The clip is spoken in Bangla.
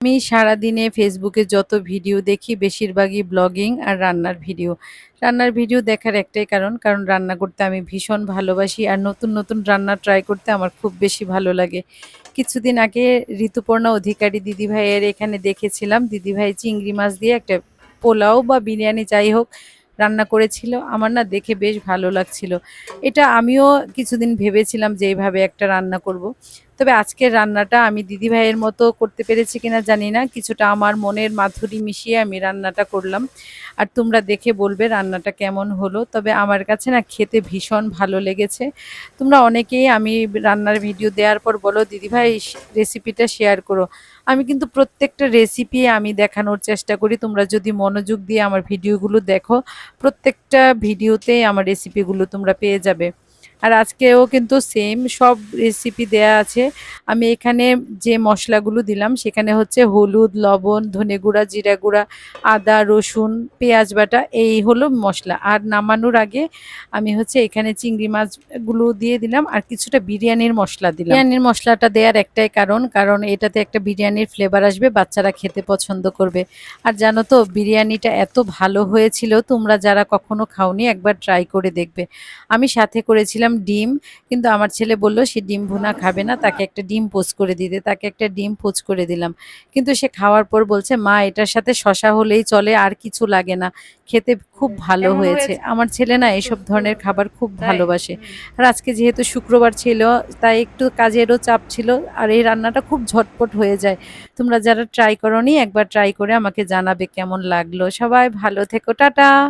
আমি সারাদিনে ফেসবুকে যত ভিডিও দেখি বেশিরভাগই ব্লগিং আর রান্নার ভিডিও। রান্নার ভিডিও দেখার একটাই কারণ রান্না করতে আমি ভীষণ ভালোবাসি আর নতুন নতুন রান্না ট্রাই করতে আমার খুব বেশি ভালো লাগে। কিছুদিন আগে ঋতুপর্ণা অধিকারী দিদিভাইয়ের এখানে দেখেছিলাম দিদিভাই চিংড়ি মাছ দিয়ে একটা পোলাও বা বিরিয়ানি যাই হোক রান্না করেছিল। আমার না দেখে বেশ ভালো লাগছিল। এটা আমিও কিছুদিন ভেবেছিলাম যে এইভাবে একটা রান্না করব। তবে আজকের রান্নাটা আমি দিদিভাইয়ের মতো করতে পেরেছি কিনা জানি না। কিছুটা আমার মনের মাধুরী মিশিয়ে আমি রান্নাটা করলাম। আর তোমরা দেখে বলবে রান্নাটা কেমন হলো। তবে আমার কাছে না খেতে ভীষণ ভালো লেগেছে। তোমরা অনেকেই আমি রান্নার ভিডিও দেওয়ার পর বলো দিদিভাই রেসিপিটা শেয়ার করো। আমি কিন্তু প্রত্যেকটা রেসিপি আমি দেখানোর চেষ্টা করি। তোমরা যদি মনোযোগ দিয়ে আমার ভিডিওগুলো দেখো, প্রত্যেকটা ভিডিওতেই আমার রেসিপিগুলো তোমরা পেয়ে যাবে। আর আজকেও কিন্তু সেম সব রেসিপি দেয়া আছে। আমি এখানে যে মশলাগুলো দিলাম সেখানে হচ্ছে হলুদ, লবণ, ধনে গুঁড়া, জিরা গুঁড়া, আদা, রসুন, পেঁয়াজ বাটা এই হলো মশলা। আর নামানোর আগে আমি হচ্ছে এখানে চিংড়ি মাছগুলো দিয়ে দিলাম আর কিছুটা বিরিয়ানির মশলা দিলাম। বিরিয়ানির মশলাটা দেওয়ার একটাই কারণ এটাতে একটা বিরিয়ানির ফ্লেভার আসবে, বাচ্চারা খেতে পছন্দ করবে। আর জানো তো বিরিয়ানিটা এত ভালো হয়েছিল, তোমরা যারা কখনো খাওনি একবার ট্রাই করে দেখবে। আমি সাথে করেছিলাম ডিম, কিন্তু আমার ছেলে বলল সে ডিম ভুনা খাবে না, তাকে একটা ডিম পোচ করে দিতে। তাকে একটা ডিম পোচ করে দিলাম। কিন্তু সে খাওয়ার পর বলছে, মা এটার সাথে শসা হলেই চলে, আর কিছু লাগে না। খেতে খুব ভালো কেমন হয়েছে। হয়েছে? আমার ছেলে না এসব ধরনের খাবার খুব তাই? ভালোবাসে। হুম। আর আজকে যেহেতু শুক্রবার ছিল, তাই একটু কাজেরও চাপ ছিল। আর এই রান্নাটা খুব ঝটপট হয়ে যায়। তোমরা যারা ট্রাই করোনি একবার ট্রাই করে আমাকে জানাবে কেমন লাগলো। সবাই ভালো থেকো, টাটা।